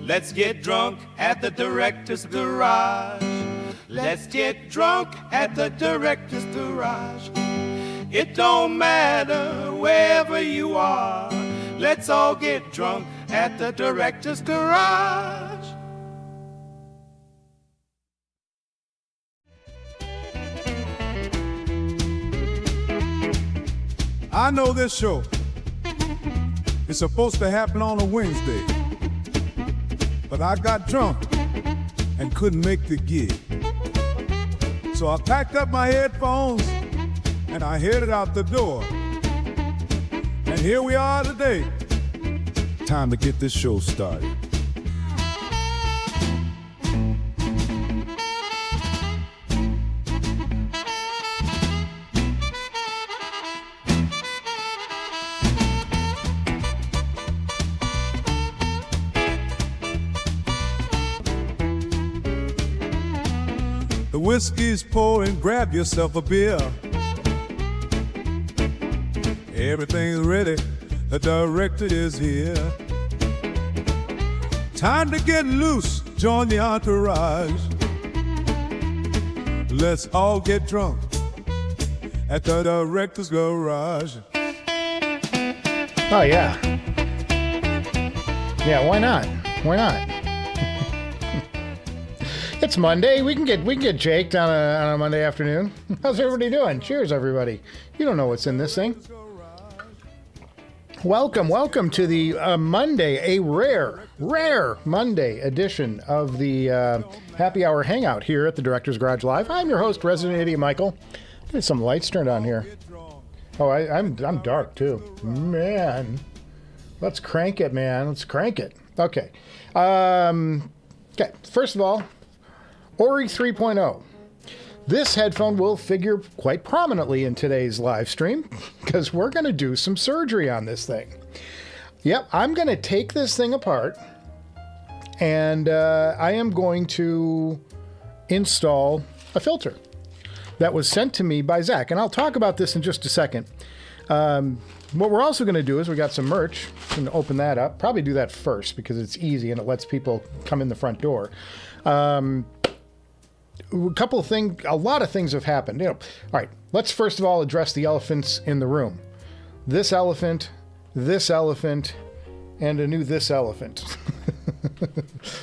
Let's get drunk at the director's garage. Let's get drunk at the director's garage. It don't matter wherever you are. Let's all get drunk at the director's garage. I know this show is supposed to happen on a Wednesday, but I got drunk and couldn't make the gig. So I packed up my headphones and I headed out the door. And here we are today. Time to get this show started. The whiskey's pouring, grab yourself a beer. Everything's ready, the director is here. Time to get loose, join the entourage. Let's all get drunk at the director's garage. Oh yeah. Yeah, why not? Why not? It's Monday. We can get jaked on a Monday afternoon. How's everybody doing? Cheers, everybody. You don't know what's in this thing. Welcome to the Monday, a rare Monday edition of the Happy Hour Hangout here at the Director's Garage Live. I'm your host, Resident Idiot Michael. There's some lights turned on here. Oh, I'm dark too. Man, let's crank it, man. Let's crank it. Okay. Okay. First of all, Orig 3.0. This headphone will figure quite prominently in today's live stream because we're going to do some surgery on this thing. Yep, I'm going to take this thing apart and I am going to install a filter that was sent to me by Zach. And I'll talk about this in just a second. What we're also going to do is we got some merch. I'm going to open that up. Probably do that first because it's easy and it lets people come in the front door. A lot of things have happened. All right, let's first of all address the elephants in the room. This elephant, and a new this elephant.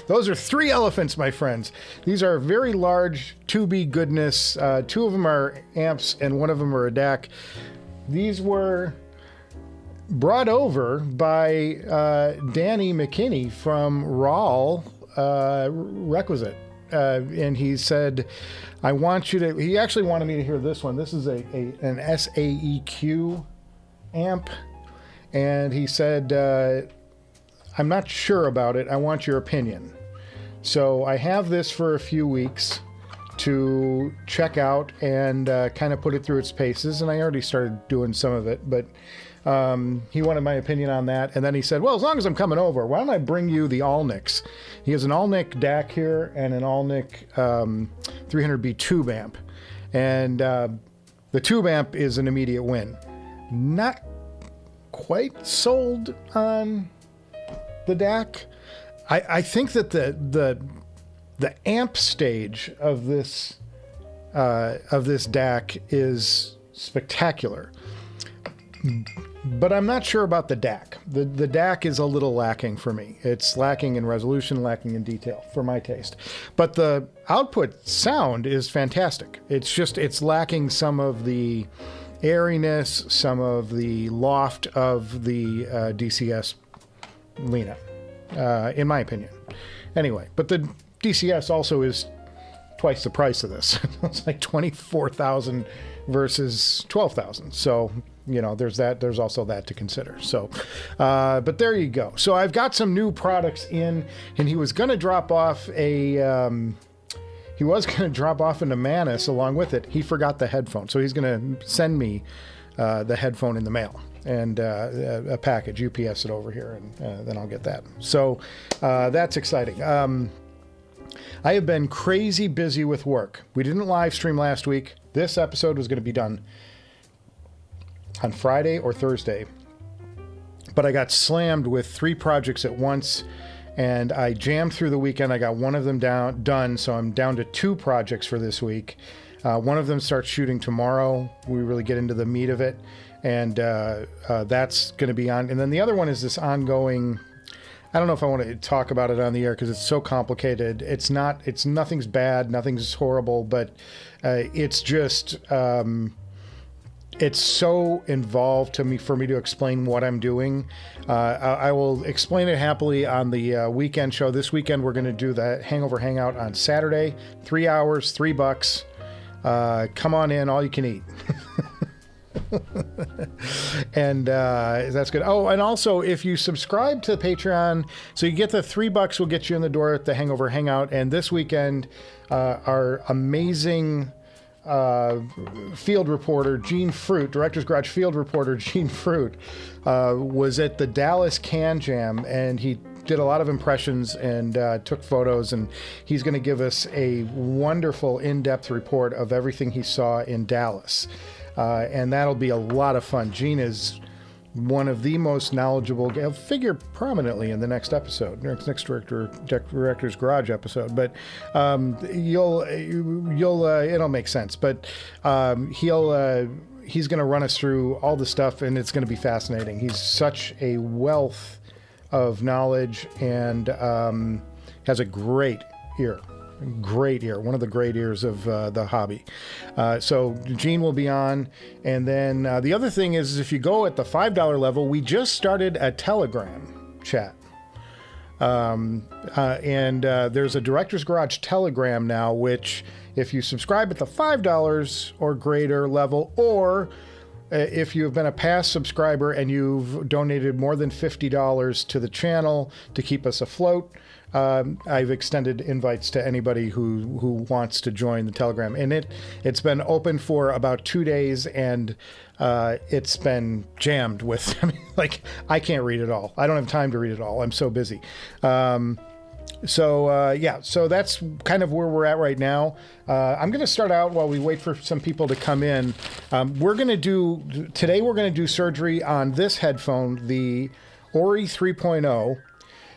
Those are 3 elephants, my friends. These are very large 2B goodness. 2 of them are amps and 1 of them are a DAC. These were brought over by Danny McKinney from Raw Requisite. And he said, I want you to, he actually wanted me to hear this one. This is an SAEQ amp. And he said, I'm not sure about it. I want your opinion. So I have this for a few weeks to check out and kind of put it through its paces. And I already started doing some of it, but he wanted my opinion on that. And then he said, well, as long as I'm coming over, why don't I bring you the Allnicks? He has an Allnick DAC here and an Allnick 300B tube amp. And the tube amp is an immediate win. Not quite sold on the DAC. I think that the amp stage of this DAC is spectacular. But I'm not sure about the DAC. The DAC is a little lacking for me. It's lacking in resolution, lacking in detail for my taste. But the output sound is fantastic. It's lacking some of the airiness, some of the loft of the DCS Lena, in my opinion. Anyway, but the DCS also is twice the price of this. It's like $24,000 versus $12,000. So, you know, there's that. There's also that to consider. So, but there you go. So I've got some new products in, and he was going to drop off into Manus along with it. He forgot the headphone. So he's going to send me the headphone in the mail and a package, UPS it over here, and then I'll get that. So that's exciting. I have been crazy busy with work. We didn't live stream last week. This episode was going to be done on Friday or Thursday, but I got slammed with 3 projects at once, and I jammed through the weekend. I got one of them done, so I'm down to 2 projects for this week. One of them starts shooting tomorrow. We really get into the meat of it, and that's going to be on. And then the other one is this ongoing. I don't know if I want to talk about it on the air because it's so complicated. It's nothing's bad, nothing's horrible, but it's just it's so involved for me to explain what I'm doing. I will explain it happily on the weekend show. This weekend we're going to do the Hangover Hangout on Saturday, 3 hours, $3. Come on in, all you can eat. And that's good. Oh, and also if you subscribe to Patreon, so you get the $3 will get you in the door at the Hangover Hangout. And this weekend, our amazing field reporter Gene Fruit, Director's Garage field reporter Gene Fruit, was at the Dallas Can Jam, and he did a lot of impressions and took photos, and he's going to give us a wonderful in-depth report of everything he saw in Dallas. And that'll be a lot of fun. Gene is one of the most knowledgeable. He'll figure prominently in the next episode, next Director's Garage episode. But it'll make sense. But he's going to run us through all the stuff, and it's going to be fascinating. He's such a wealth of knowledge, and has a great ear. One of the great ears of the hobby. So Gene will be on. And then the other thing is if you go at the $5 level, we just started a Telegram chat. And there's a Director's Garage Telegram now, which if you subscribe at the $5 or greater level, or if you've been a past subscriber and you've donated more than $50 to the channel to keep us afloat, I've extended invites to anybody who wants to join the Telegram. And it's been open for about 2 days, and it's been jammed with, I can't read it all. I don't have time to read it all. I'm so busy. So that's kind of where we're at right now. I'm going to start out while we wait for some people to come in. We're going to do surgery on this headphone, the Orig 3.0.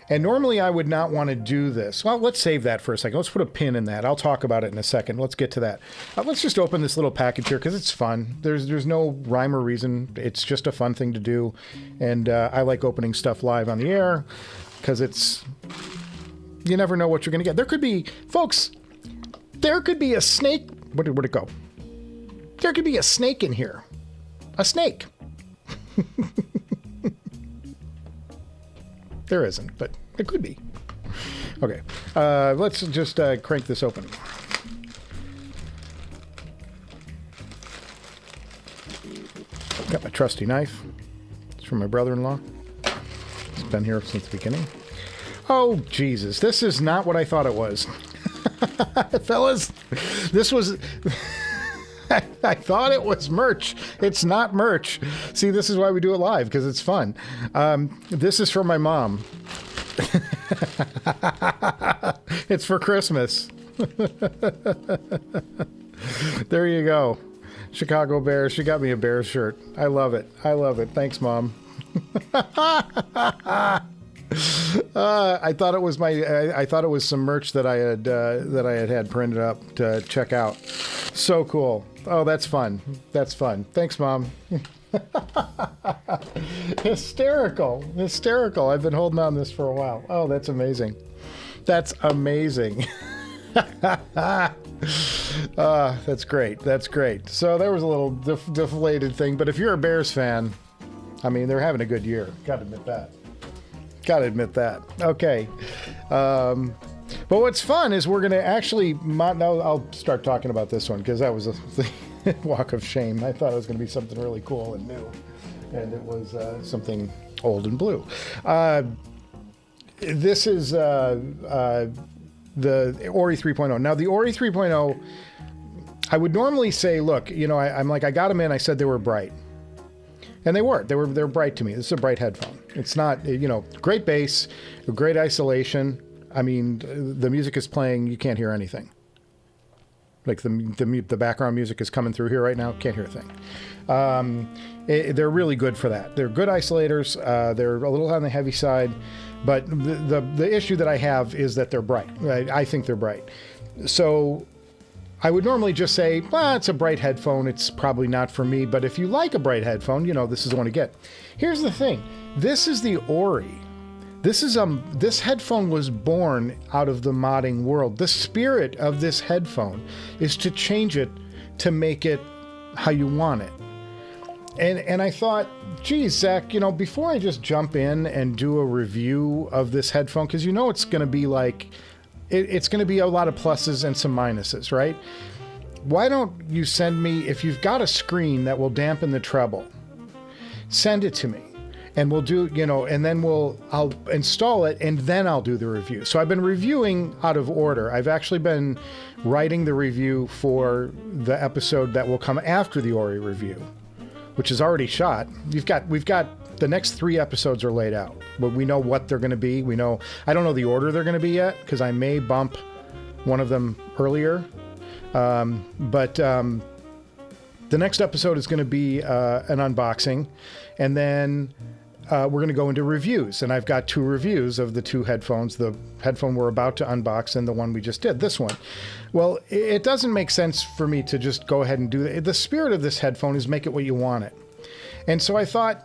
And normally I would not want to do this. Well, let's save that for a second. Let's put a pin in that. I'll talk about it in a second. Let's get to that. Let's just open this little package here because it's fun. There's no rhyme or reason. It's just a fun thing to do. And I like opening stuff live on the air because you never know what you're going to get. There could be, folks, a snake. Where'd it go? There could be a snake in here. A snake. There isn't, but it could be. Okay, let's just crank this open. Got my trusty knife. It's from my brother-in-law. It's been here since the beginning. Oh, Jesus, this is not what I thought it was. Fellas, this was... I thought it was merch. It's not merch. See, this is why we do it live, because it's fun. This is from my mom. It's for Christmas. There you go. Chicago Bears. She got me a Bears shirt. I love it. Thanks, Mom. I thought it was I thought it was some merch that I had printed up to check out. So cool. Oh, that's fun. Thanks, Mom. Hysterical. I've been holding on this for a while. Oh, that's amazing. That's great. So there was a little deflated thing, but if you're a Bears fan, I mean, they're having a good year. Gotta admit that. Okay. But what's fun is we're going to actually... Now I'll start talking about this one because that was a walk of shame. I thought it was going to be something really cool and new. And it was something old and blue. This is the Orig 3.0. Now, the Orig 3.0, I would normally say, look, I'm like, I got them in. I said they were bright. And they were. They're bright to me. This is a bright headphone. It's not, great bass, great isolation. I mean, the music is playing. You can't hear anything. Like the background music is coming through here right now. Can't hear a thing. They're really good for that. They're good isolators. They're a little on the heavy side, but the issue that I have is that they're bright. I think they're bright. So I would normally just say, well, it's a bright headphone. It's probably not for me. But if you like a bright headphone, this is the one to get. Here's the thing. This is the Ori. This headphone was born out of the modding world. The spirit of this headphone is to change it to make it how you want it. And I thought, geez, Zach, before I just jump in and do a review of this headphone, because it's going to be like, it's going to be a lot of pluses and some minuses, right? Why don't you send me, if you've got a screen that will dampen the treble, send it to me. And we'll do, and then I'll install it and then I'll do the review. So I've been reviewing out of order. I've actually been writing the review for the episode that will come after the Ori review, which is already shot. We've got the next 3 episodes are laid out, but we know what they're going to be. I don't know the order they're going to be yet because I may bump one of them earlier. But the next episode is going to be an unboxing, and then we're going to go into reviews, and I've got 2 reviews of the 2 headphones, the headphone we're about to unbox and the one we just did, this one. Well, it doesn't make sense for me to just go ahead and do that. The spirit of this headphone is make it what you want it. And so I thought,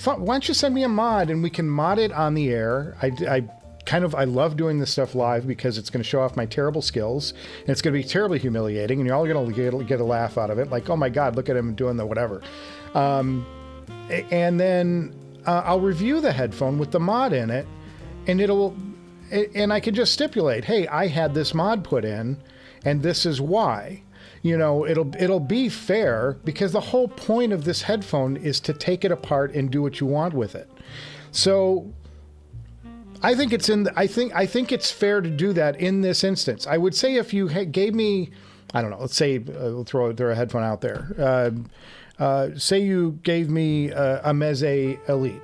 why don't you send me a mod and we can mod it on the air. I love doing this stuff live because it's going to show off my terrible skills, and it's going to be terribly humiliating, and you're all going to get a laugh out of it. Like, oh my God, look at him doing the whatever. And then I'll review the headphone with the mod in it, and I can just stipulate, hey, I had this mod put in, and this is why. It'll be fair because the whole point of this headphone is to take it apart and do what you want with it. So I think it's fair to do that in this instance. I would say if you gave me, I don't know, let's say we'll throw a headphone out there. Say you gave me a Meze Elite,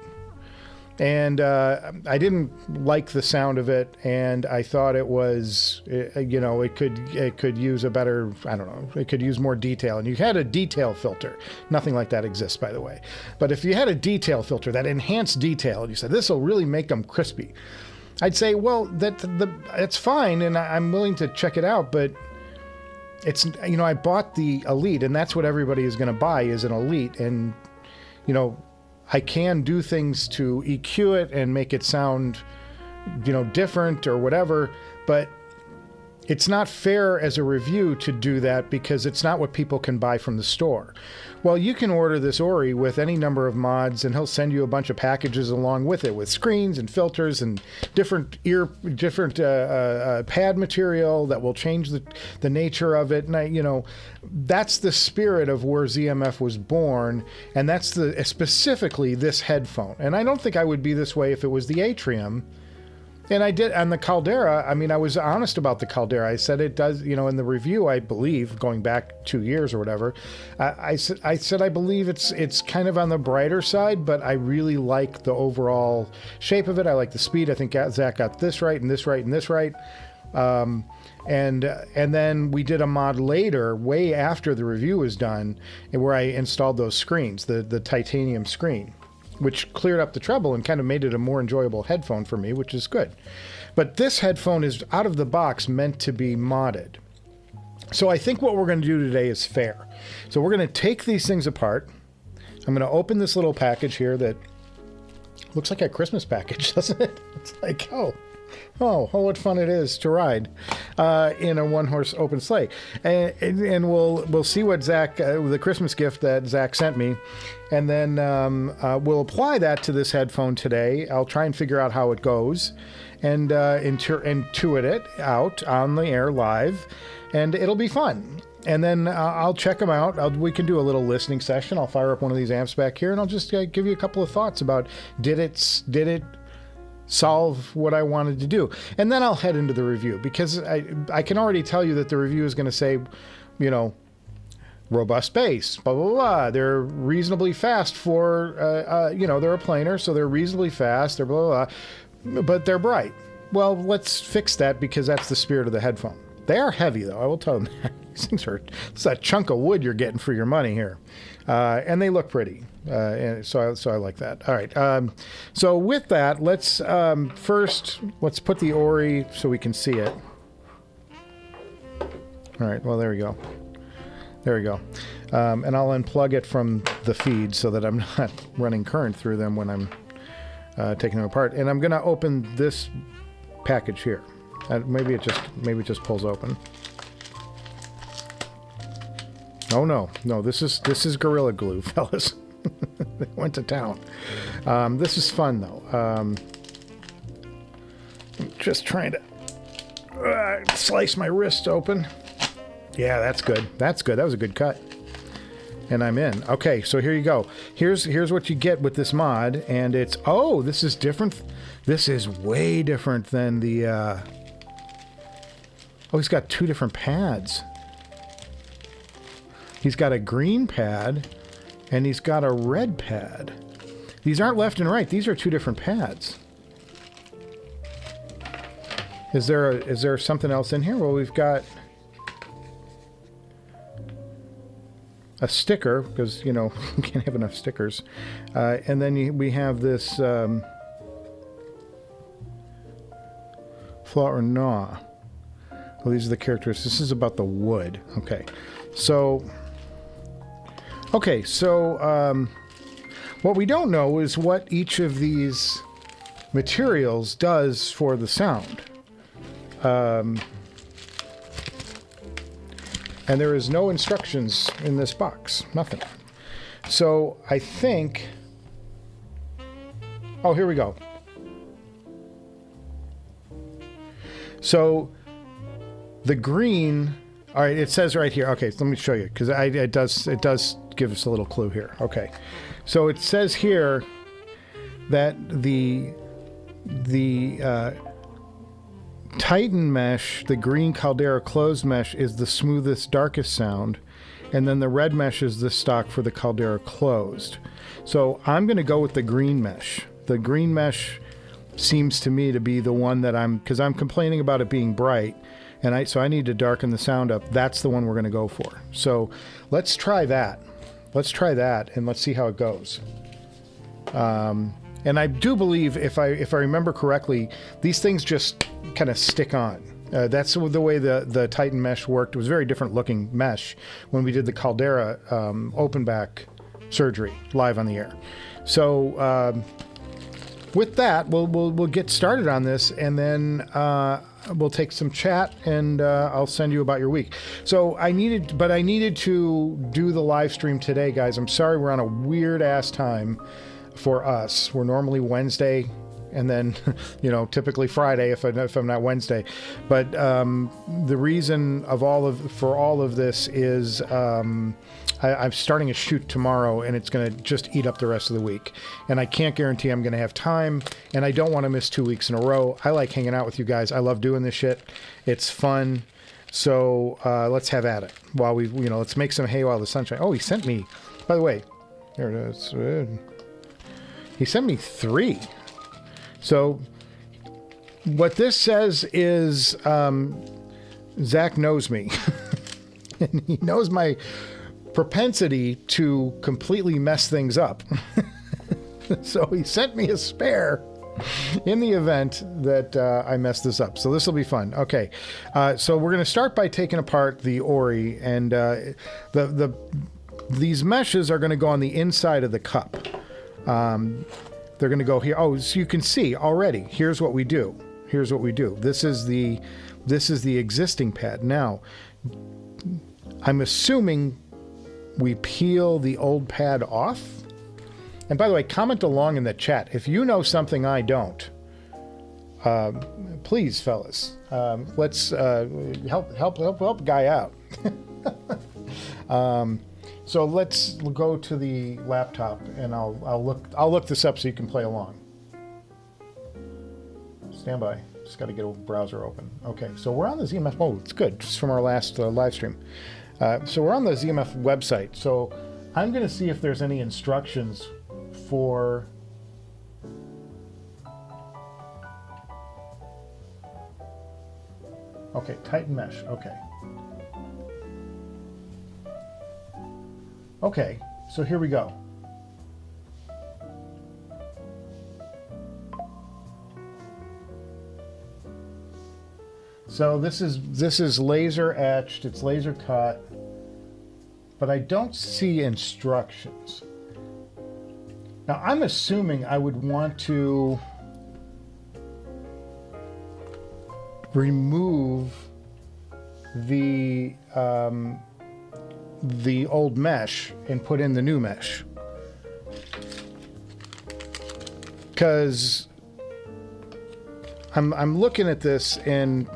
and I didn't like the sound of it, and I thought it was, it could use a better, I don't know, it could use more detail, and you had a detail filter. Nothing like that exists, by the way. But if you had a detail filter, that enhanced detail, and you said, this will really make them crispy, I'd say, well, that's fine, and I'm willing to check it out, but it's, I bought the Elite, and that's what everybody is going to buy is an Elite. And, I can do things to EQ it and make it sound, different or whatever, but it's not fair as a review to do that because it's not what people can buy from the store. Well, you can order this Ori with any number of mods, and he'll send you a bunch of packages along with it, with screens and filters and different pad material that will change the nature of it. And that's the spirit of where ZMF was born, and that's specifically this headphone. And I don't think I would be this way if it was the Atrium. And I did on the Caldera. I mean, I was honest about the Caldera. I said it does, in the review, I believe, going back 2 years or whatever, I said I believe it's kind of on the brighter side, but I really like the overall shape of it. I like the speed. I think Zach got this right and this right and this right. And then we did a mod later, way after the review was done, where I installed those screens, the titanium screen, which cleared up the treble and kind of made it a more enjoyable headphone for me, which is good. But this headphone is out of the box meant to be modded. So I think what we're going to do today is fair. So we're going to take these things apart. I'm going to open this little package here that looks like a Christmas package, doesn't it? It's like, oh, what fun it is to ride in a one-horse open sleigh. And we'll see what Zach, the Christmas gift that Zach sent me, and then we'll apply that to this headphone today. I'll try and figure out how it goes and intuit it out on the air live, and it'll be fun. And then I'll check them out. We can do a little listening session. I'll fire up one of these amps back here, and I'll just give you a couple of thoughts about did it solve what I wanted to do. And then I'll head into the review, because I can already tell you that the review is going to say, robust bass, blah, blah, blah. They're reasonably fast for, they're a planar, so they're reasonably fast, they're blah, blah, blah, but they're bright. Well, let's fix that, because that's the spirit of the headphone. They are heavy, though, I will tell them that. These things are, it's a chunk of wood you're getting for your money here. And they look pretty. And so I like that. All right. So with that, let's first, let's put the Ori so we can see it. All right. Well, there we go. There we go. And I'll unplug it from the feed so that I'm not running current through them when I'm taking them apart. And I'm going to open this package here. Maybe it just pulls open. Oh no, this is Gorilla Glue, fellas. They went to town. This is fun though. Just trying to slice my wrist open. Yeah, that's good. That's good. That was a good cut. And I'm in. Okay, so here you go. Here's what you get with this mod, and it's this is different. This is way different than the. He's got two different pads. He's got a green pad, and he's got a red pad. These aren't left and right. These are two different pads. Is there something else in here? Well, we've got a sticker, because, you know, we can't have enough stickers. And then we have this flaw or gnaw. Well, these are the characteristics. This is about the wood. Okay. So what we don't know is what each of these materials does for the sound. And there is no instructions in this box. Nothing. So I think... Oh, here we go. So the green... All right, it says right here. Okay, so let me show you, because it does give us a little clue here. Okay. So it says here that the Titan mesh, the green Caldera closed mesh, is the smoothest, darkest sound, and then the red mesh is the stock for the Caldera closed. So I'm going to go with the green mesh. The green mesh seems to me to be the one that because I'm complaining about it being bright, and so I need to darken the sound up. That's the one we're going to go for. So let's try that. Let's try that, and let's see how it goes. And I do believe, if I remember correctly, these things just kind of stick on. That's the way the Titan mesh worked. It was a very different looking mesh when we did the Caldera open back surgery live on the air. So with that, we'll get started on this, and then we'll take some chat, and I'll send you about your week. So I needed to do the live stream today, guys. I'm sorry we're on a weird ass time for us. We're normally Wednesday, and then, you know, typically Friday if I'm not Wednesday. But the reason for all of this is I'm starting a shoot tomorrow, and it's going to just eat up the rest of the week. And I can't guarantee I'm going to have time, and I don't want to miss 2 weeks in a row. I like hanging out with you guys. I love doing this shit. It's fun. So let's have at it while let's make some hay while the sun shines. Oh, he sent me, by the way, there it is. He sent me 3. So what this says is Zach knows me. And he knows my propensity to completely mess things up. So he sent me a spare in the event that I mess this up. So this will be fun. Okay. So we're going to start by taking apart the Ori, and these meshes are going to go on the inside of the cup. They're going to go here. Oh, so you can see already. Here's what we do. Here's what we do. This is the existing pad. Now, I'm assuming we peel the old pad off. And by the way, comment along in the chat if you know something I don't. Please, fellas, let's help a guy out. So let's go to the laptop, and I'll look this up so you can play along. Stand by. Just got to get a browser open. Okay, so we're on the ZMF. Oh, it's good. Just from our last live stream. So we're on the ZMF website. So I'm going to see if there's any instructions for. Okay, Titan mesh. Okay. Okay, so here we go. So this is laser etched, it's laser cut, but I don't see instructions. Now I'm assuming I would want to remove the old mesh and put in the new mesh, because I'm looking at this and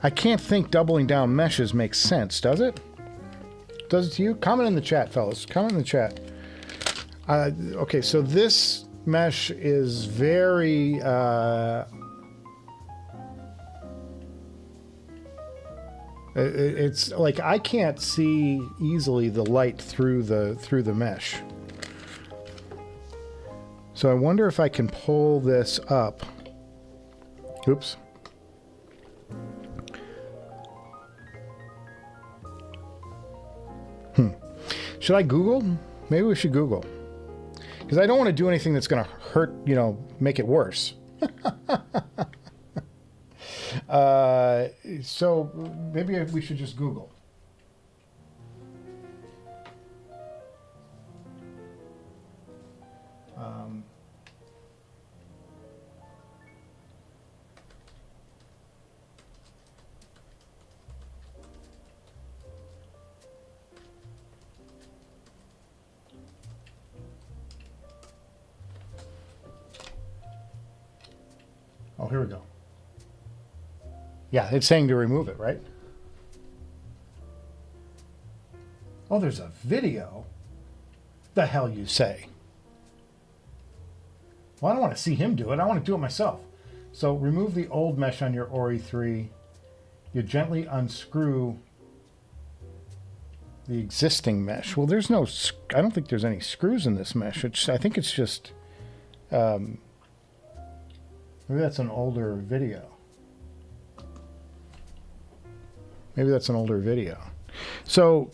I can't think doubling down meshes makes sense, does it? Does it to you? Comment in the chat, fellas. Comment in the chat. Okay, so this mesh is very it's like I can't see easily the light through the mesh. So I wonder if I can pull this up. Oops. Should I Google? Maybe we should Google. Because I don't want to do anything that's going to hurt, you know, make it worse. So maybe we should just Google. Oh, here we go. Yeah, it's saying to remove it, right? Oh, there's a video? The hell you say? Well, I don't want to see him do it. I want to do it myself. So remove the old mesh on your Ori 3. You gently unscrew the existing mesh. Well, there's no... I don't think there's any screws in this mesh. I think it's just... maybe that's an older video. Maybe that's an older video. So,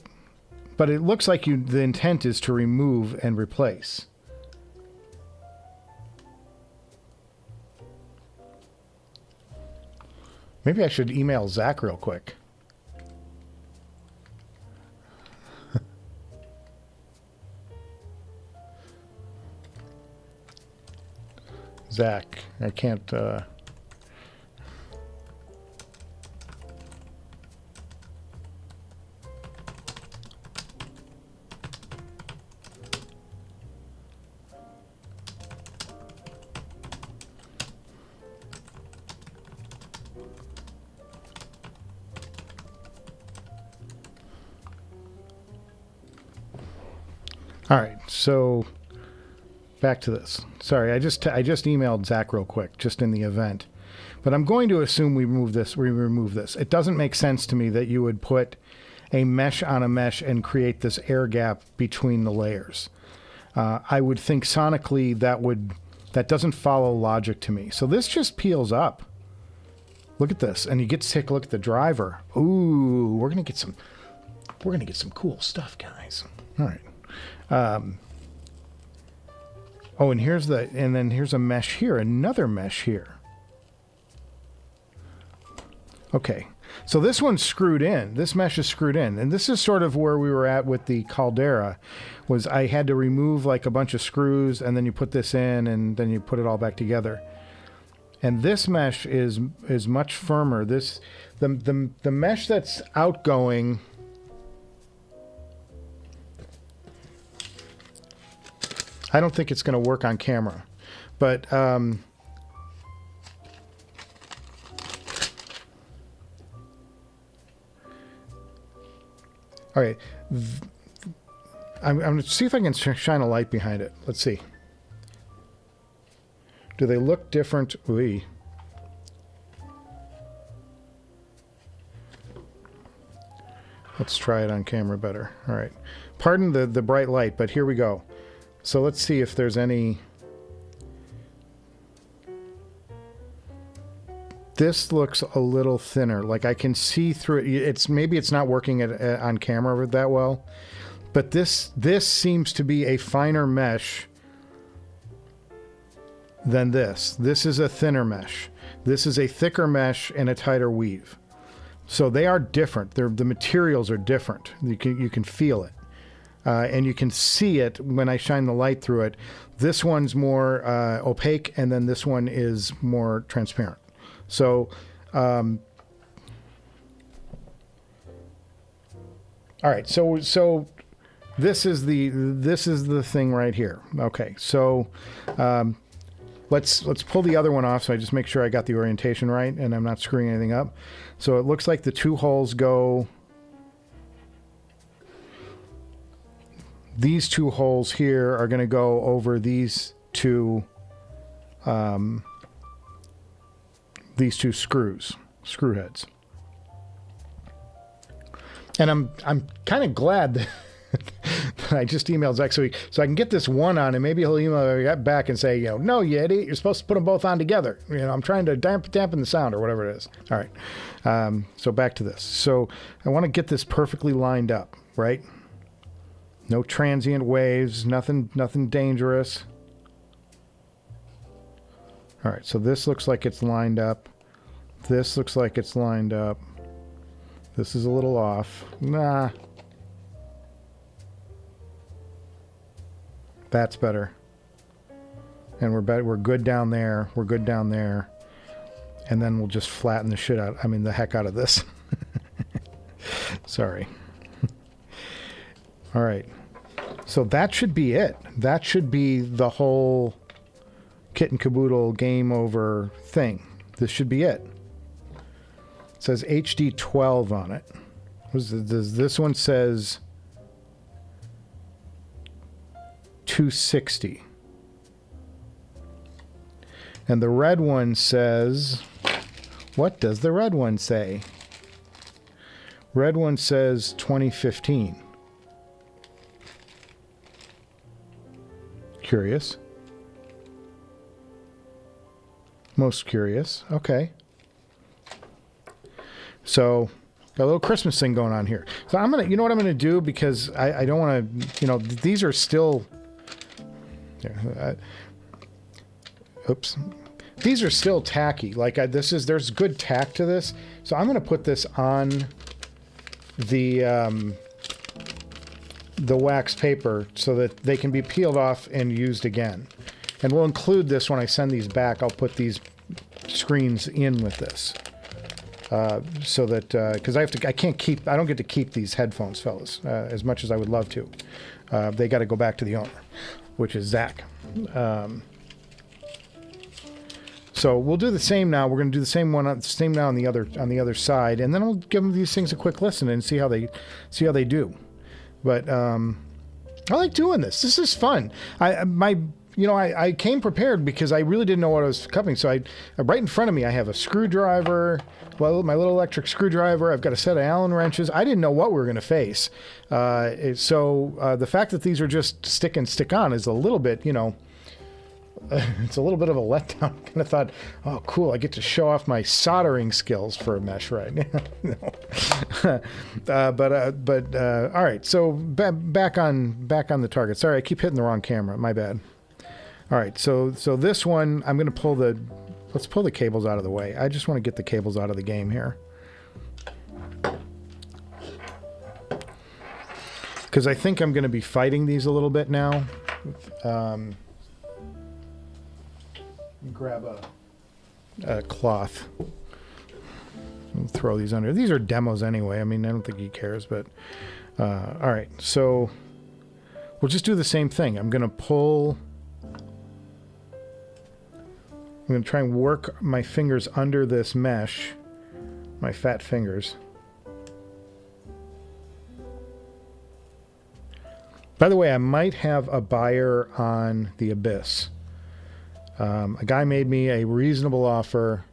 but it looks like the intent is to remove and replace. Maybe I should email Zach real quick. Zach, I can't... All right, so back to this. Sorry, I just emailed Zach real quick, just in the event. But I'm going to assume we remove this. It doesn't make sense to me that you would put a mesh on a mesh and create this air gap between the layers. I would think sonically that doesn't follow logic to me. So this just peels up. Look at this, and you get to take a look at the driver. Ooh, we're gonna get some cool stuff, guys. All right. Oh, and then here's a mesh here, another mesh here. Okay, so this one's screwed in. This mesh is screwed in, and this is sort of where we were at with the Caldera. Was I had to remove like a bunch of screws, and then you put this in, and then you put it all back together. And this mesh is much firmer. The mesh that's outgoing. I don't think it's going to work on camera, but all right. I'm going to see if I can shine a light behind it. Let's see. Do they look different? Ooh. Let's try it on camera better. All right. Pardon the bright light, but here we go. So let's see if there's any... This looks a little thinner. Like I can see through it. Maybe it's not working on camera that well, But this seems to be a finer mesh than this. This is a thinner mesh. This is a thicker mesh and a tighter weave. So they are different. The materials are different. You can feel it. And you can see it when I shine the light through it. This one's more opaque, and then this one is more transparent. So, all right. So this is the thing right here. Okay. So let's pull the other one off. So I just make sure I got the orientation right, and I'm not screwing anything up. So it looks like the two holes go. These two holes here are going to go over these two screw heads. And I'm kind of glad that I just emailed Zach so I can get this one on, and maybe he'll email back and say, no, you idiot, you're supposed to put them both on together. I'm trying to dampen the sound or whatever it is. All right. So back to this. So I want to get this perfectly lined up, right? No transient waves, nothing dangerous. All right, so this looks like it's lined up. This looks like it's lined up. This is a little off. Nah. That's better. And we're good down there. We're good down there. And then we'll just flatten the heck out of this. Sorry. All right. So that should be it. That should be the whole kit and caboodle game over thing. This should be it. It says HD-12 on it. This one says 260. And the red one says, what does the red one say? Red one says 2015. Curious. Most curious. Okay. So got a little Christmas thing going on here. So I'm gonna, you know what I'm gonna do, because I don't want to, these are still. Oops. These are still tacky. Like there's good tack to this. So I'm gonna put this on the wax paper so that they can be peeled off and used again. And we'll include this when I send these back. I'll put these screens in with this. So that, because I don't get to keep these headphones, fellas, as much as I would love to. They got to go back to the owner, which is Zach. So we'll do the same now. We're going to do the same now on the other side, and then I'll give them these things a quick listen and see how they do. But I like doing this. This is fun. I came prepared because I really didn't know what I was covering. So right in front of me, I have a screwdriver, my little electric screwdriver. I've got a set of Allen wrenches. I didn't know what we were going to face. So the fact that these are just stick on is a little bit, it's a little bit of a letdown. Kind of thought, oh, cool, I get to show off my soldering skills for a mesh, right? But all right. So back on the target. Sorry, I keep hitting the wrong camera. My bad. All right. So this one, I'm going to let's pull the cables out of the way. I just want to get the cables out of the game here. Because I think I'm going to be fighting these a little bit now. Grab a cloth and throw these under. These are demos anyway. I mean, I don't think he cares, but all right. So we'll just do the same thing. I'm going to try and work my fingers under this mesh, my fat fingers. By the way, I might have a buyer on the Abyss. A guy made me a reasonable offer,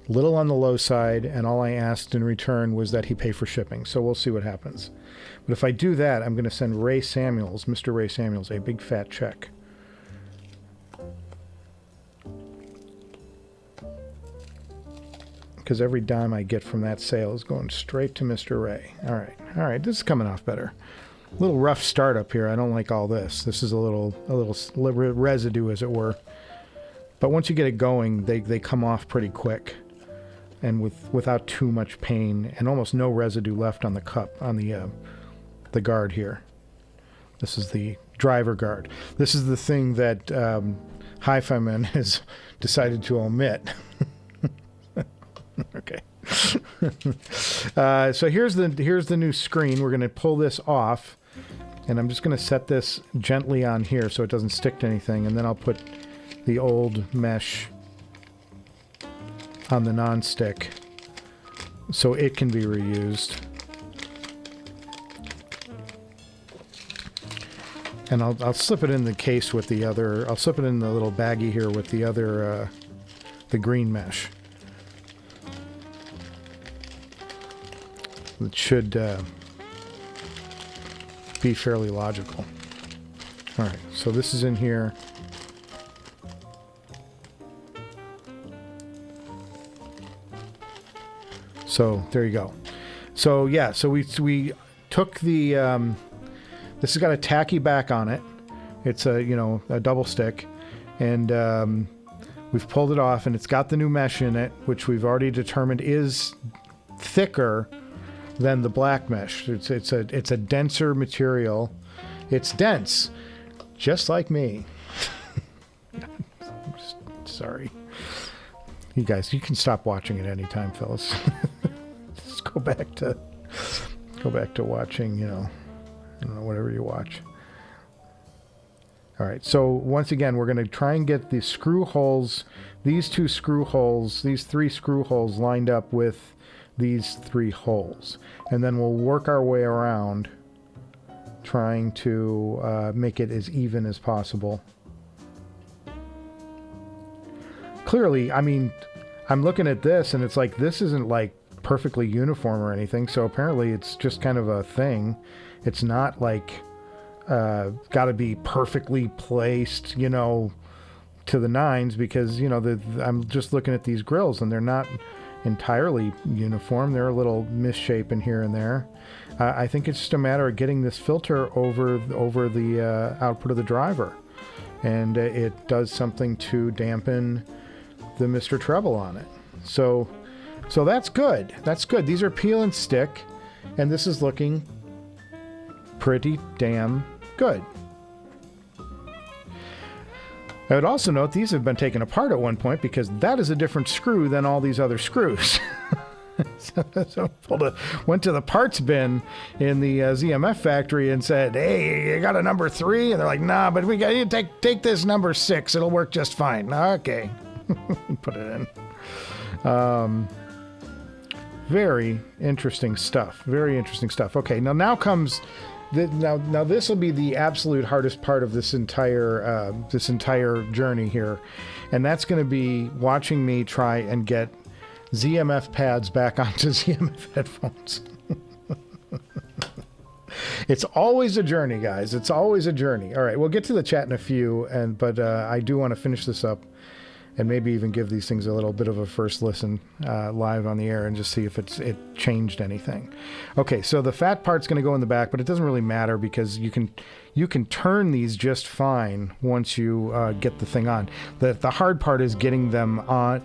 little on the low side, and all I asked in return was that he pay for shipping. So we'll see what happens. But if I do that, I'm going to send Mr. Ray Samuels, a big fat check. Because every dime I get from that sale is going straight to Mr. Ray. All right, this is coming off better. little rough startup here. I don't like all this. This is a little residue, as it were. But once you get it going, they come off pretty quick, and without too much pain, and almost no residue left on the cup, on the guard here. This is the driver guard. This is the thing that HiFiman has decided to omit. Okay. So here's the new screen. We're going to pull this off, and I'm just going to set this gently on here so it doesn't stick to anything, and then I'll put the old mesh on the non-stick so it can be reused. And I'll slip it in the case with the other, I'll slip it in the little baggie here with the other, the green mesh. It should be fairly logical. All right, so this is in here. So there you go. So yeah, so we took the, this has got a tacky back on it. It's a, you know, a double stick, and we've pulled it off, and it's got the new mesh in it, which we've already determined is thicker than the black mesh. It's a denser material. It's dense, just like me. I'm just sorry. You guys, you can stop watching at any time, fellas. Just go back to watching, you know, I don't know, whatever you watch. All right, so once again, we're going to try and get the screw holes, these two screw holes, these three screw holes lined up with these three holes. And then we'll work our way around trying to make it as even as possible. Clearly, I mean, I'm looking at this and it's like, this isn't like perfectly uniform or anything. So apparently it's just kind of a thing. It's not like got to be perfectly placed, you know, to the nines, because, you know, I'm just looking at these grills and they're not entirely uniform. They're a little misshapen here and there. I think it's just a matter of getting this filter over the output of the driver, and it does something to dampen the Mr. Treble on it. So that's good. That's good. These are peel and stick, and this is looking pretty damn good. I would also note these have been taken apart at one point, because that is a different screw than all these other screws. So went to the parts bin in the ZMF factory and said, "Hey, you got a number 3?" And they're like, "Nah, but we got you take this number 6. It'll work just fine." Okay, put it in. Very interesting stuff. Very interesting stuff. Okay, now comes. Now this will be the absolute hardest part of this entire journey here, and that's going to be watching me try and get ZMF pads back onto ZMF headphones. It's always a journey, guys. It's always a journey. All right, we'll get to the chat in a few, but I do want to finish this up and maybe even give these things a little bit of a first listen live on the air and just see if it changed anything. Okay, so the fat part's going to go in the back, but it doesn't really matter because you can turn these just fine once you get the thing on. The hard part is getting them on.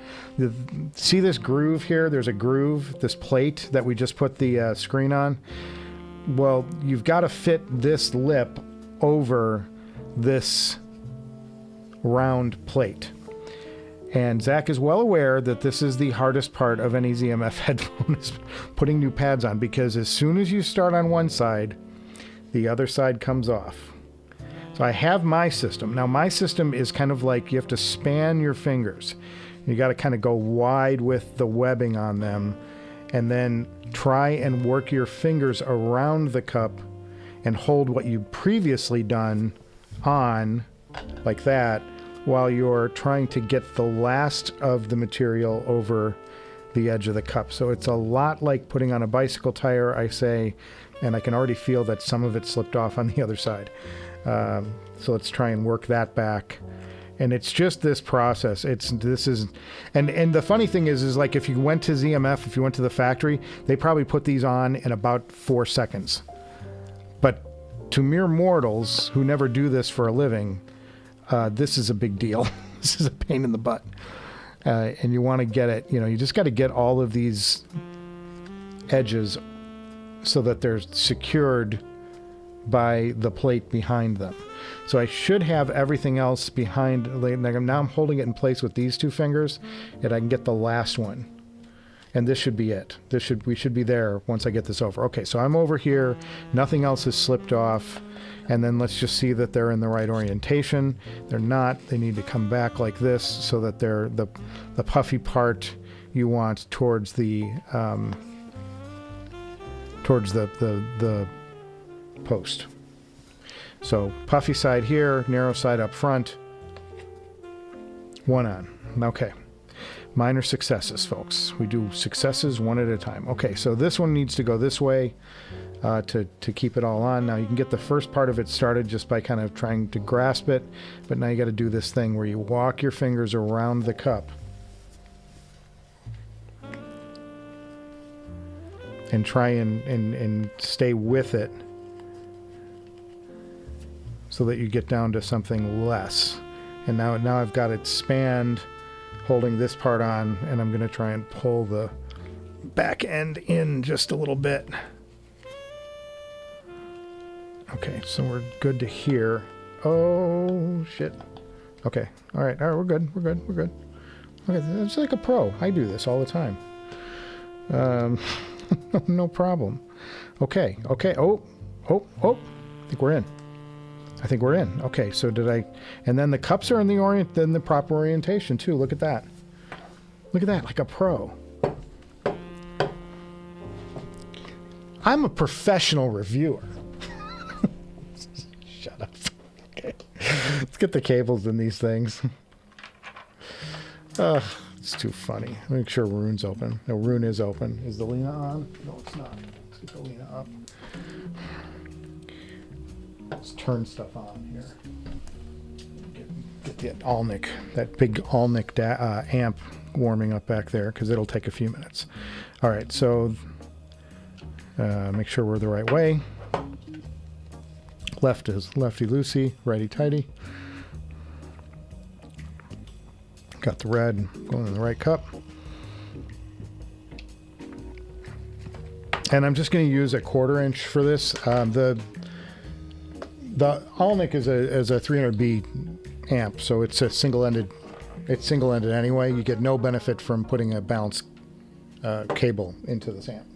See this groove here? There's a groove, this plate that we just put the screen on. Well, you've got to fit this lip over this round plate. And Zach is well aware that this is the hardest part of any ZMF headphone, is putting new pads on, because as soon as you start on one side, the other side comes off. So I have my system. Now my system is kind of like you have to span your fingers. You got to kind of go wide with the webbing on them, and then try and work your fingers around the cup and hold what you've previously done on like that, while you're trying to get the last of the material over the edge of the cup. So it's a lot like putting on a bicycle tire, I say, and I can already feel that some of it slipped off on the other side. So let's try and work that back. And it's just this process. And the funny thing is like if you went to ZMF, if you went to the factory, they probably put these on in about 4 seconds. But to mere mortals who never do this for a living, this is a big deal. This is a pain in the butt. And you want to get it, you just got to get all of these edges so that they're secured by the plate behind them. So I should have everything else behind. Now I'm holding it in place with these two fingers, and I can get the last one. And this should be it. We should be there once I get this over. Okay, so I'm over here. Nothing else has slipped off. And then let's just see that they're in the right orientation. They're not. They need to come back like this so that they're the puffy part you want towards the post. So puffy side here, narrow side up front. One on. Okay. Minor successes, folks. We do successes one at a time. Okay, so this one needs to go this way to keep it all on. Now you can get the first part of it started just by kind of trying to grasp it, but now you got to do this thing where you walk your fingers around the cup and try and stay with it so that you get down to something less. And now I've got it spanned, holding this part on, and I'm going to try and pull the back end in just a little bit. Okay, so we're good to here. Oh, shit. Okay, all right, we're good. Okay, it's like a pro. I do this all the time. No problem. Okay. Oh, I think we're in. Okay, so and then the cups are in the proper orientation too. Look at that, like a pro. I'm a professional reviewer. Shut up. Okay, let's get the cables in these things. It's too funny. Make sure Rune's open. No, Rune is open. Is the Lena on? No, it's not. Let's get the Lena up. Let's turn stuff on here. Get the Alnic, that big Alnic amp warming up back there, because it'll take a few minutes. All right, so make sure we're the right way. Left is lefty-loosey, righty-tighty. Got the red going in the right cup. And I'm just going to use a 1/4 inch for this. The Alnic is a 300B amp, so it's a single-ended. It's single-ended anyway. You get no benefit from putting a balanced cable into this amp.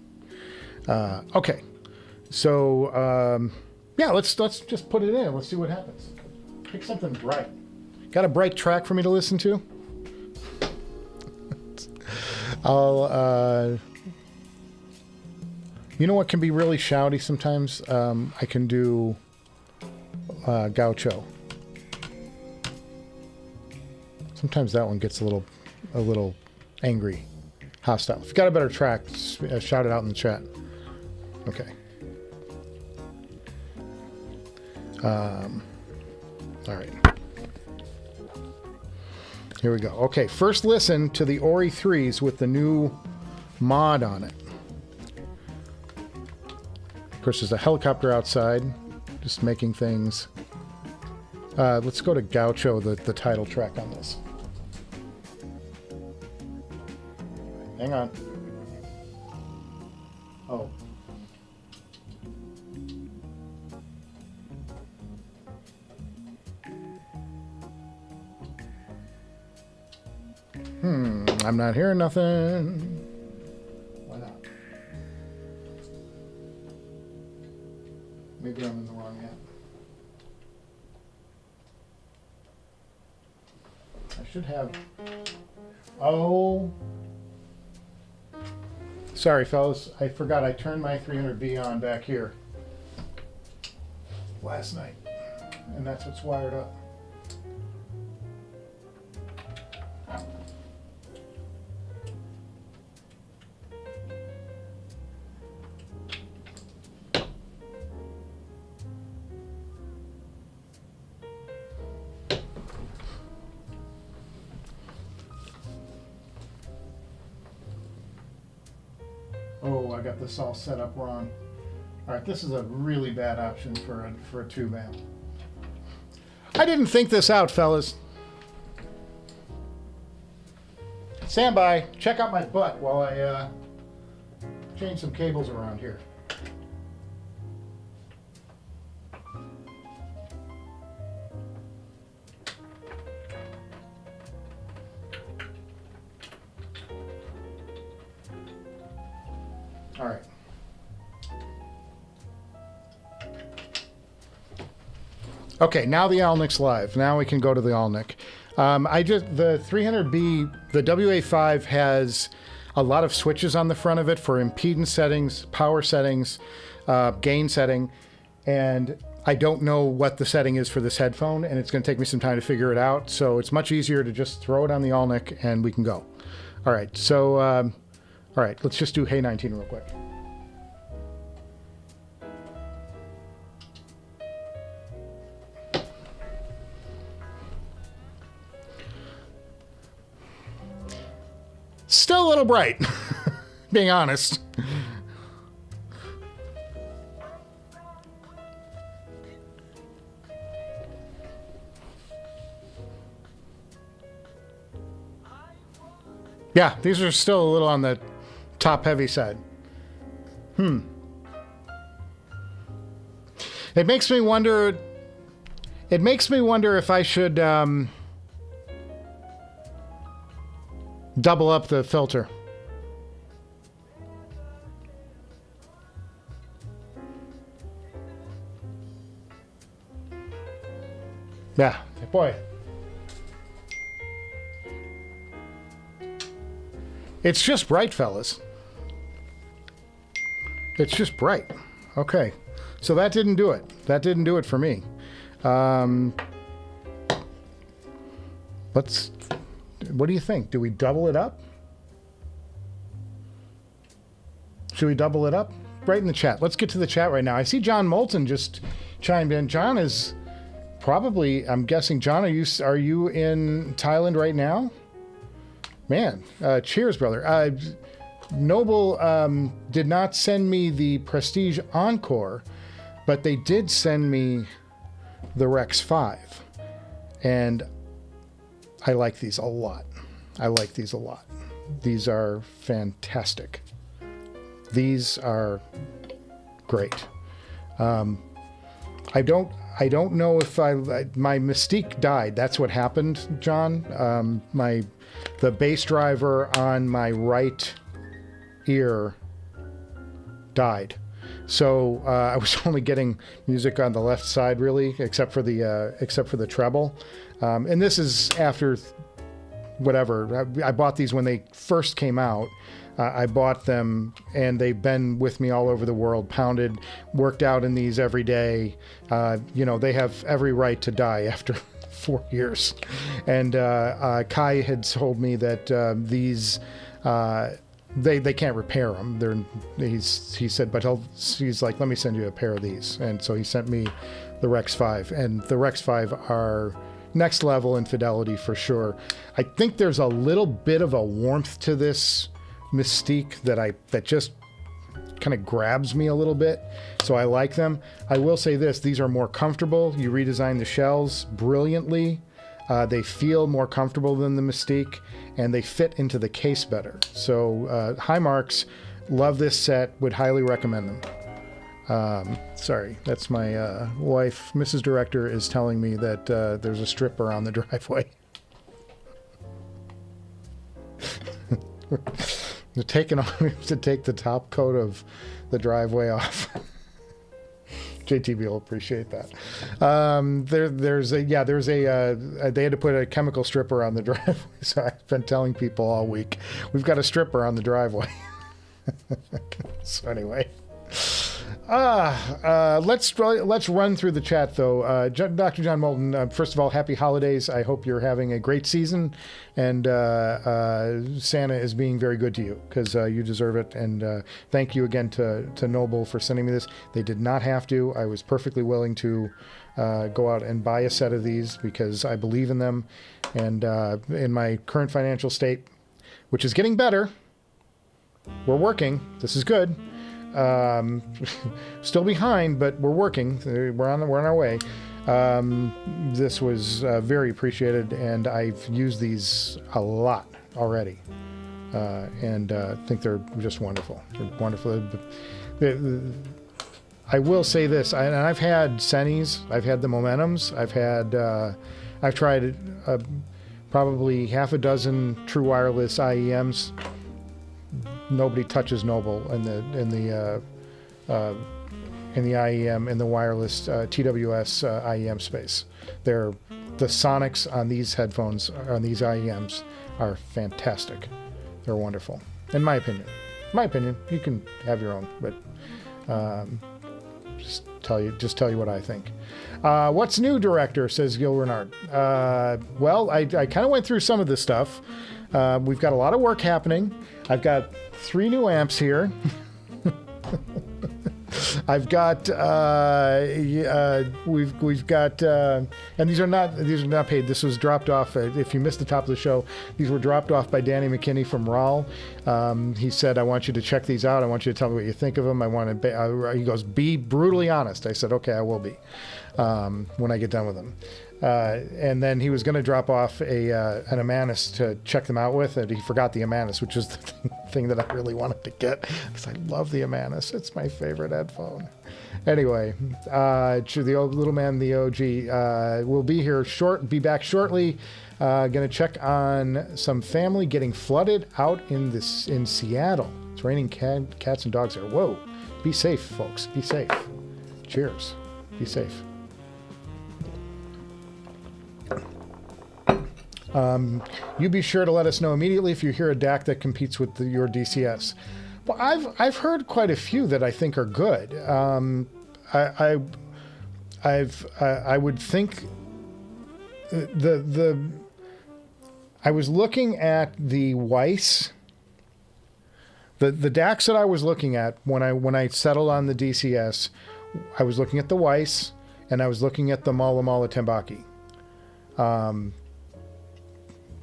Okay, so yeah, let's just put it in. Let's see what happens. Pick something bright. Got a bright track for me to listen to? You know what can be really shouty sometimes? I can do Gaucho. Sometimes that one gets a little angry, hostile. If you got a better track, shout it out in the chat. Okay. All right. Here we go. Okay, first listen to the Ori 3s with the new mod on it. Of course, there's a helicopter outside, just making things. Let's go to Gaucho, the title track on this. Hang on. Oh. I'm not hearing nothing. Why not? Maybe I'm in the wrong app. I should have. Oh. Sorry, fellas. I forgot I turned my 300B on back here last night. And that's what's wired up. Oh, I got this all set up wrong. All right, this is a really bad option for a tube amp. I didn't think this out, fellas. Stand by. Check out my butt while I change some cables around here. All right. Okay, now the Alnic's live. Now we can go to the Alnic. The 300B, the WA5 has a lot of switches on the front of it for impedance settings, power settings, gain setting, and I don't know what the setting is for this headphone, and it's going to take me some time to figure it out. So it's much easier to just throw it on the Alnic and we can go. All right, so all right, let's just do Hey 19 real quick. Still a little bright, being honest. Yeah, these are still a little on the top heavy side. It makes me wonder if I should double up the filter. Yeah, boy. It's just bright, fellas. It's just bright. Okay. So that didn't do it. That didn't do it for me. What do you think? Do we double it up? Should we double it up? Right in the chat. Let's get to the chat right now. I see John Moulton just chimed in. John is probably, I'm guessing, John, are you in Thailand right now? Man, cheers, brother. Noble did not send me the Prestige Encore, but they did send me the Rex 5. And I like these a lot. I like these a lot. These are fantastic. These are great. I don't know if my Mystique died. That's what happened, John. The bass driver on my right ear died. So I was only getting music on the left side, really, except for the treble. And this is after whatever. I bought these when they first came out. I bought them, and they've been with me all over the world, pounded, worked out in these every day. They have every right to die after 4 years. And Kai had told me that these... They can't repair them. He said, but he's like, let me send you a pair of these. And so he sent me the Rex 5, and the Rex 5 are next level in fidelity for sure. I think there's a little bit of a warmth to this Mystique that just kind of grabs me a little bit. So I like them. I will say this, these are more comfortable. You redesigned the shells brilliantly. They feel more comfortable than the Mystique, and they fit into the case better. So high marks, love this set, would highly recommend them. Sorry, that's my wife, Mrs. Director, is telling me that there's a stripper on the driveway. They're taking on to take the top coat of the driveway off. JTB will appreciate that. They had to put a chemical stripper on the driveway. So I've been telling people all week, we've got a stripper on the driveway. So anyway, let's run through the chat though. Dr. John Moulton, first of all, happy holidays. I hope you're having a great season, and Santa is being very good to you, because you deserve it. And thank you again to Noble for sending me this. They did not have to. I was perfectly willing to go out and buy a set of these because I believe in them, and in my current financial state, which is getting better. We're working. This is good. Still behind, but we're working. We're on our way. This was very appreciated, and I've used these a lot already, and think they're just wonderful. They're wonderful. I will say this, and I've had Sennys, I've had the Momentums, I've tried probably half a dozen true wireless IEMs. Nobody touches Noble in the IEM, in the wireless TWS IEM space. The sonics on these headphones, on these IEMs, are fantastic. They're wonderful, in my opinion. You can have your own, but just tell you what I think. What's new, director? Says Gil Renard. Well, I kind of went through some of this stuff. We've got a lot of work happening. I've got 3 new amps here. I've got we've got and these are not paid. This was dropped off. If you missed the top of the show, these were dropped off by Danny McKinney from Rawl. He said, "I want you to check these out. I want you to tell me what you think of them. I want to." He goes, "Be brutally honest." I said, "Okay, I will be when I get done with them." And then he was going to drop off an Amanus to check them out with, and he forgot the Amanus, which is the thing that I really wanted to get, because I love the Amanus. It's my favorite headphone. Anyway, the old little man, the OG, will be here be back shortly. Going to check on some family getting flooded out in Seattle. It's raining cats and dogs there. Whoa. Be safe, folks. Be safe. Cheers. Be safe. You be sure to let us know immediately if you hear a DAC that competes with your DCS. Well, I've heard quite a few that I think are good. I would think I was looking at the Weiss. The DACs that I was looking at when I settled on the DCS, I was looking at the Weiss and I was looking at the Mala Mala Tambaki.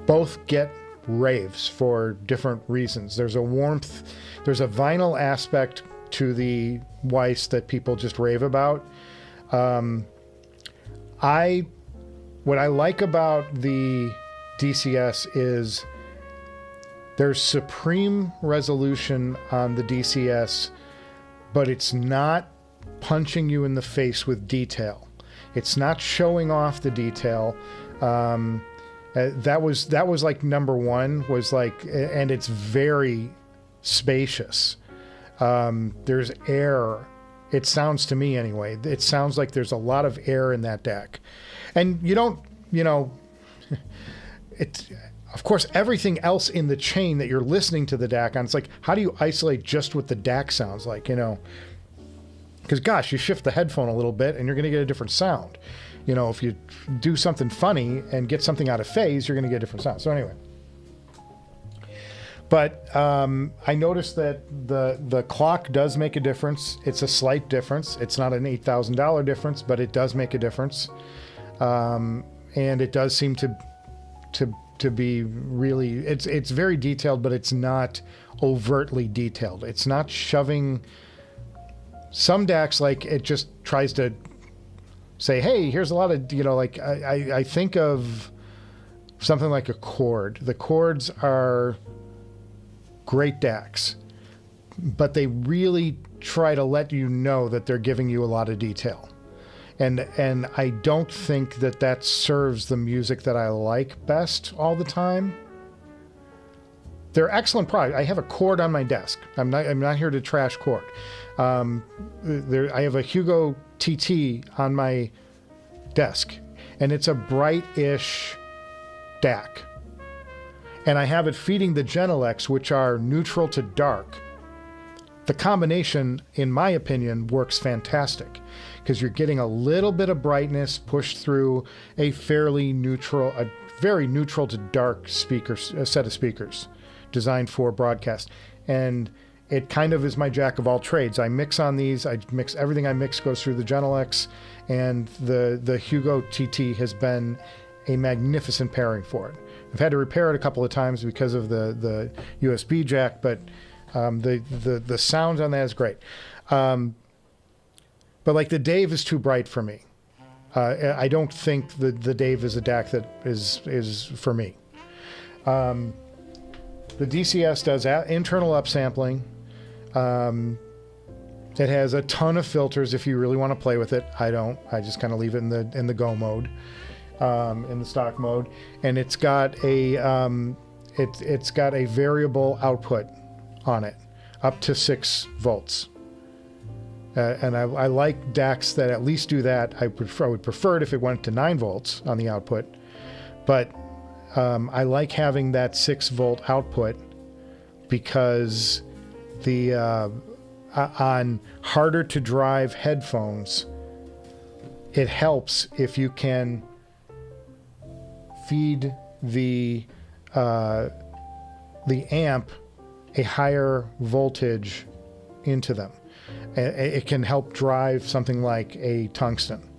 Both get raves for different reasons. There's a warmth, there's a vinyl aspect to the Weiss that people just rave about. What I like about the DCS is there's supreme resolution on the DCS, but it's not punching you in the face with detail. It's not showing off the detail. That was like number one, was like, and it's very spacious. There's air. It sounds to me anyway. It sounds like there's a lot of air in that DAC. And of course, everything else in the chain that you're listening to the DAC on, it's like, how do you isolate just what the DAC sounds like, Because gosh, you shift the headphone a little bit and you're going to get a different sound. If you do something funny and get something out of phase, you're going to get a different sound. So anyway. But I noticed that the clock does make a difference. It's a slight difference. It's not an $8,000 difference, but it does make a difference. And it does seem to be really, it's very detailed, but it's not overtly detailed. It's not shoving some DACs, like it just tries to say, hey, here's a lot of, I think of something like a chord. The chords are great DACs, but they really try to let you know that they're giving you a lot of detail. And I don't think that serves the music that I like best all the time. They're excellent products. I have a chord on my desk. I'm not here to trash chord. I have a Hugo TT on my desk, and it's a bright-ish DAC. And I have it feeding the Genelecs, which are neutral to dark. The combination, in my opinion, works fantastic, because you're getting a little bit of brightness pushed through a very neutral to dark set of speakers designed for broadcast. And it kind of is my jack of all trades. I mix on these. Everything I mix goes through the Genelecs, and the Hugo TT has been a magnificent pairing for it. I've had to repair it a couple of times because of the USB jack, but The sound on that is great. But like the Dave is too bright for me. I don't think the Dave is a DAC that is for me. The DCS does internal upsampling. It has a ton of filters if you really want to play with it. I don't. I just kind of leave it in the go mode, in the stock mode, and it's got a it's got a variable output on it, up to 6 volts. And I like DACs that at least do that. I would prefer it if it went to 9 volts on the output, but I like having that 6 volt output because the on harder to drive headphones, it helps if you can feed the amp a higher voltage into them. It can help drive something like a tungsten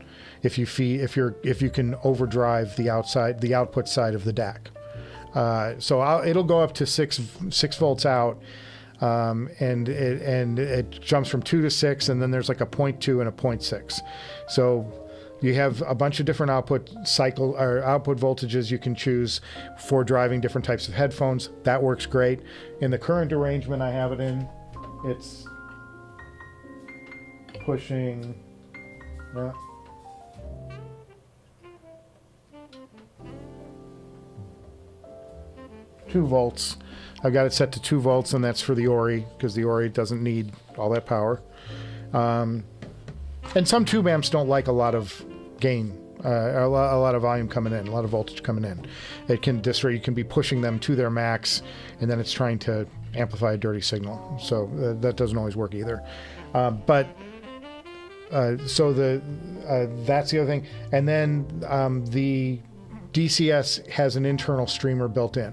if you can overdrive the output side of the DAC. So it'll go up to 6 volts out, and it jumps from 2 to 6, and then there's like a 0.2 and a 0.6. So you have a bunch of different output voltages you can choose for driving different types of headphones. That works great. In the current arrangement I have it in, it's pushing 2 volts. I've got it set to 2 volts, and that's for the Ori, because the Ori doesn't need all that power. And some tube amps don't like a lot of gain, a lot of volume coming in, a lot of voltage coming in. It can you can be pushing them to their max, and then it's trying to amplify a dirty signal. So that doesn't always work either. So that's the other thing. And then the DCS has an internal streamer built in.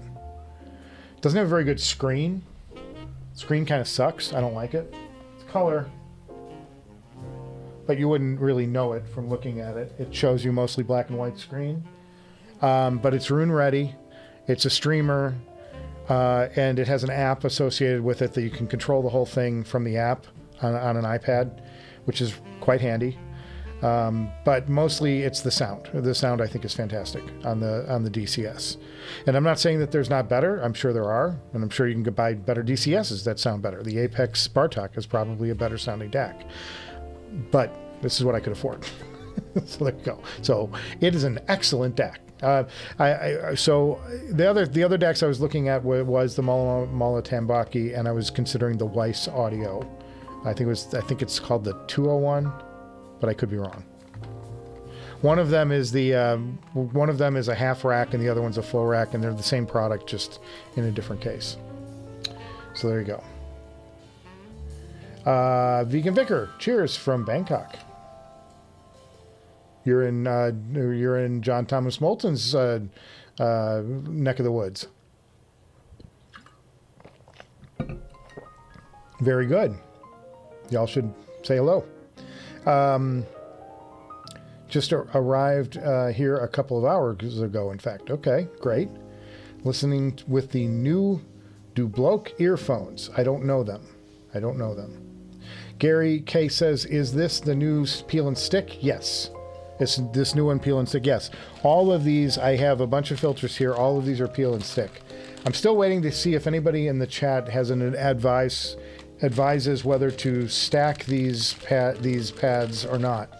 Doesn't have a very good screen. Screen kind of sucks. I don't like it. It's color, but you wouldn't really know it from looking at it. It shows you mostly black and white screen. But it's room ready. It's a streamer, and it has an app associated with it that you can control the whole thing from the app on an iPad, which is quite handy. But mostly it's the sound. The sound I think is fantastic on the DCS. And I'm not saying that there's not better. I'm sure there are, and I'm sure you can buy better DCSs that sound better. The Apex Bartok is probably a better sounding DAC. But this is what I could afford. So there you go. So it is an excellent DAC. So the other DACs I was looking at was the Mala Tambaki, and I was considering the Weiss Audio. I think it's called the 201, but I could be wrong. One of them is a half rack, and the other one's a full rack, and they're the same product, just in a different case. So there you go. Vegan Vicar, cheers from Bangkok. You're in John Thomas Moulton's neck of the woods. Very good. Y'all should say hello. Just arrived here a couple of hours ago, in fact. Okay, great. Listening with the new Dubloc earphones. I don't know them. Gary K says, is this the new peel and stick? Yes. It's this new one, peel and stick. Yes. All of these, I have a bunch of filters here. All of these are peel and stick. I'm still waiting to see if anybody in the chat has an advises whether to stack these pads or not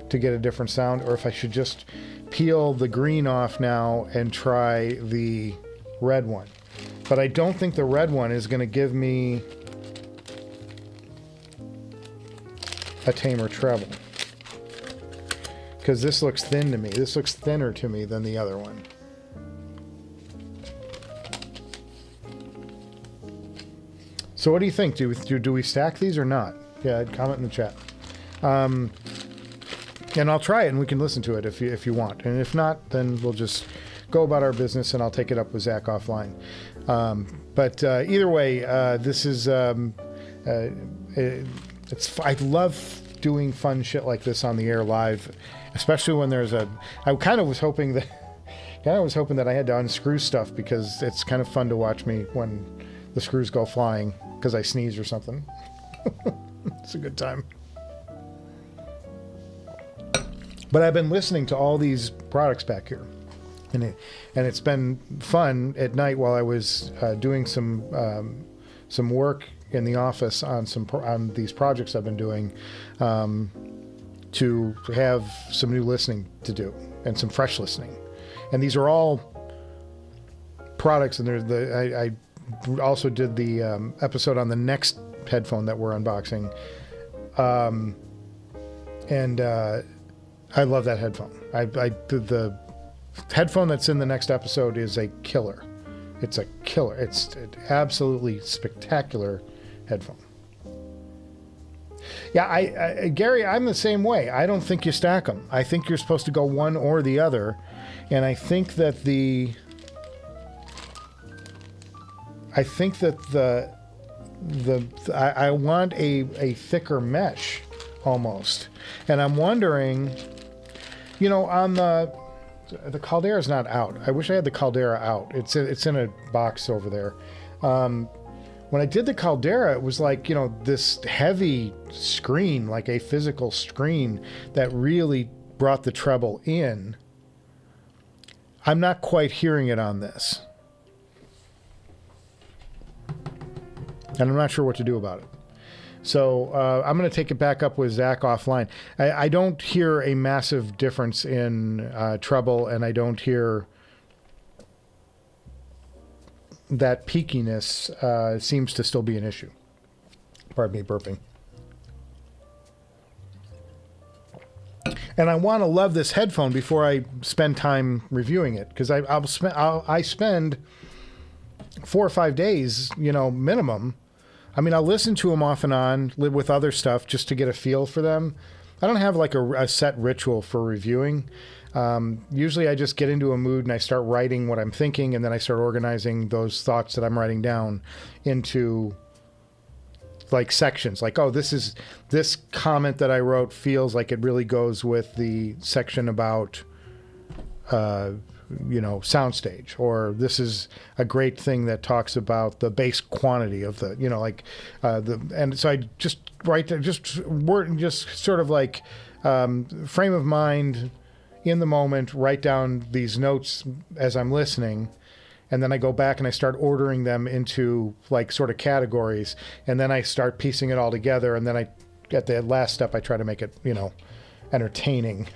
to get a different sound, or if I should just peel the green off now and try the red one. But I don't think the red one is going to give me a tamer treble, because this looks thin to me. This looks thinner to me than the other one. So what do you think? Do we stack these or not? Yeah, comment in the chat. And I'll try it, and we can listen to it if you want. And if not, then we'll just go about our business, and I'll take it up with Zach offline. But either way, this is I love doing fun shit like this on the air live, especially when there's I kind of was hoping that I had to unscrew stuff, because it's kind of fun to watch me when the screws go flying, because I sneeze or something. It's a good time. But I've been listening to all these products back here, and it's been fun at night while I was doing some work in the office on these projects I've been doing, to have some new listening to do and some fresh listening. And these are all products, and I also did the episode on the next headphone that we're unboxing, and I love that headphone. The headphone that's in the next episode is a killer. It's a killer. It's an absolutely spectacular headphone. Yeah, Gary, I'm the same way. I don't think you stack them. I think you're supposed to go one or the other, and I think that I want a thicker mesh almost, and I'm wondering, on the Caldera's not out. I wish I had the Caldera out. It's in a box over there. When I did the Caldera, it was like, this heavy screen, like a physical screen that really brought the treble in. I'm not quite hearing it on this. And I'm not sure what to do about it. So I'm going to take it back up with Zach offline. I don't hear a massive difference in treble, and I don't hear that peakiness seems to still be an issue. Pardon me, burping. And I want to love this headphone before I spend time reviewing it, because I spend 4 or 5 days, minimum. I mean, I'll listen to them off and on, live with other stuff just to get a feel for them. I don't have like a set ritual for reviewing. Usually I just get into a mood and I start writing what I'm thinking, and then I start organizing those thoughts that I'm writing down into like sections. Like, oh, this comment that I wrote feels like it really goes with the section about soundstage, or this is a great thing that talks about the base quantity of the, and so I just write, just sort of like frame of mind in the moment, write down these notes as I'm listening, and then I go back and I start ordering them into like sort of categories, and then I start piecing it all together, and then at the last step I try to make it, entertaining.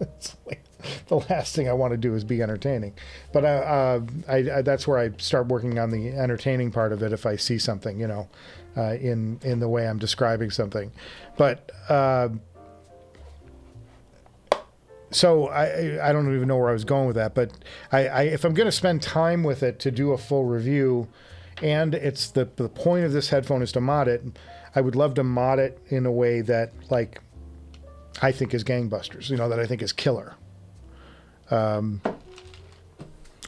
It's like, the last thing I want to do is be entertaining, but that's where I start working on the entertaining part of it if I see something, in the way I'm describing something. But so I don't even know where I was going with that, but if I'm going to spend time with it to do a full review, and it's the point of this headphone is to mod it, I would love to mod it in a way that like I think is gangbusters, that I think is killer.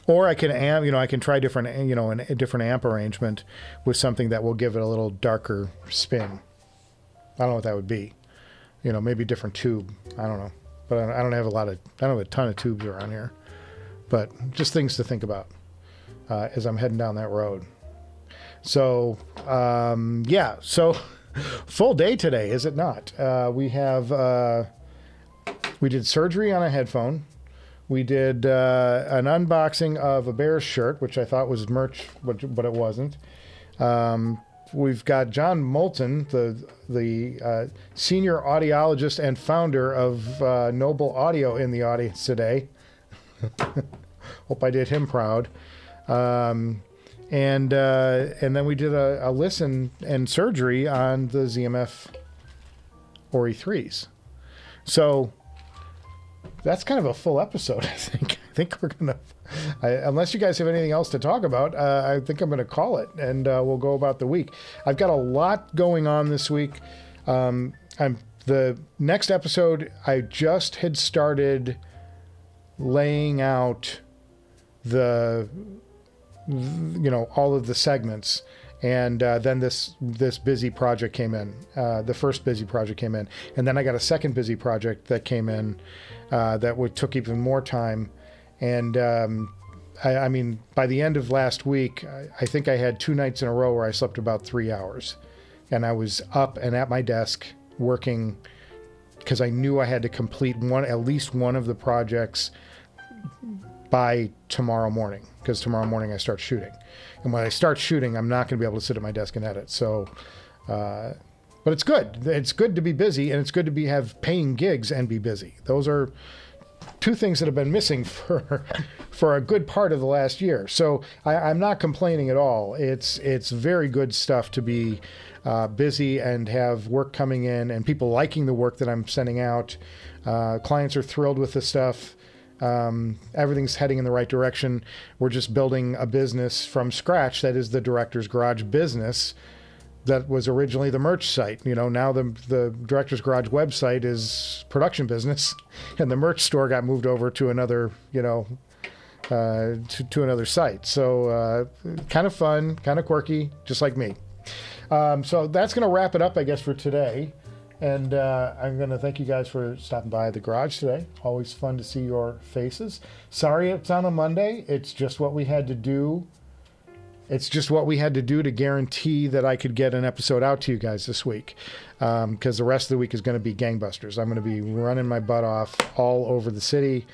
Or I can I can try different, a different amp arrangement with something that will give it a little darker spin. I don't know what that would be. Maybe different tube. I don't know. But I don't have a ton of tubes around here. But just things to think about as I'm heading down that road. So, so full day today, is it not? We did surgery on a headphone. We did an unboxing of a Bears shirt, which I thought was merch, but it wasn't. We've got John Moulton, the senior audiologist and founder of Noble Audio, in the audience today. Hope I did him proud. And then we did a listen and surgery on the ZMF Ori 3s. So that's kind of a full episode, I think. I think we're going to, unless you guys have anything else to talk about, I think I'm going to call it, and we'll go about the week. I've got a lot going on this week. The next episode, I just had started laying out all of the segments. And then this busy project came in. The first busy project came in. And then I got a second busy project that came in that took even more time. And I mean, by the end of last week, I think I had 2 nights in a row where I slept about 3 hours. And I was up and at my desk working because I knew I had to complete at least one of the projects by tomorrow morning, because tomorrow morning I start shooting. And when I start shooting, I'm not going to be able to sit at my desk and edit. So, but it's good. It's good to be busy, and it's good to have paying gigs and be busy. Those are 2 things that have been missing for a good part of the last year. So I'm not complaining at all. It's very good stuff to be busy and have work coming in and people liking the work that I'm sending out. Clients are thrilled with the stuff. Everything's heading in the right direction. We're just building a business from scratch that is the Director's Garage business that was originally the merch site. You know, now the Director's Garage website is production business, and the merch store got moved over to another, to another site. So kind of fun, kind of quirky, just like me. So that's going to wrap it up, I guess, for today. And I'm going to thank you guys for stopping by the garage today. Always fun to see your faces. Sorry it's on a Monday. It's just what we had to do. It's just what we had to do to guarantee that I could get an episode out to you guys this week. Because the rest of the week is going to be gangbusters. I'm going to be running my butt off all over the city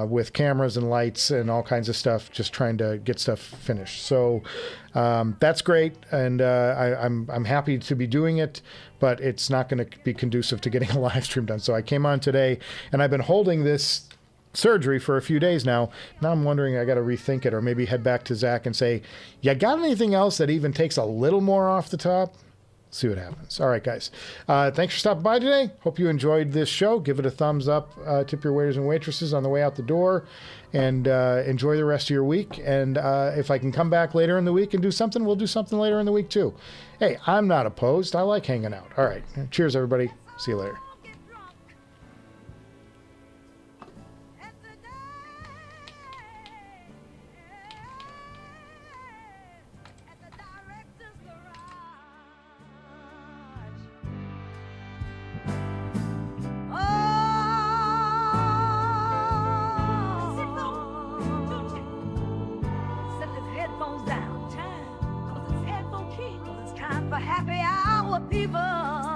with cameras and lights and all kinds of stuff, just trying to get stuff finished. So that's great, and I'm happy to be doing it, but it's not going to be conducive to getting a live stream done. So I came on today, and I've been holding this surgery for a few days now. Now I'm wondering, I got to rethink it, or maybe head back to Zach and say, you got anything else that even takes a little more off the top? See what happens. All right, guys. Thanks for stopping by today. Hope you enjoyed this show. Give it a thumbs up. Tip your waiters and waitresses on the way out the door. And enjoy the rest of your week. And if I can come back later in the week and do something, we'll do something later in the week too. Hey, I'm not opposed. I like hanging out. All right. Cheers, everybody. See you later. For happy hour people.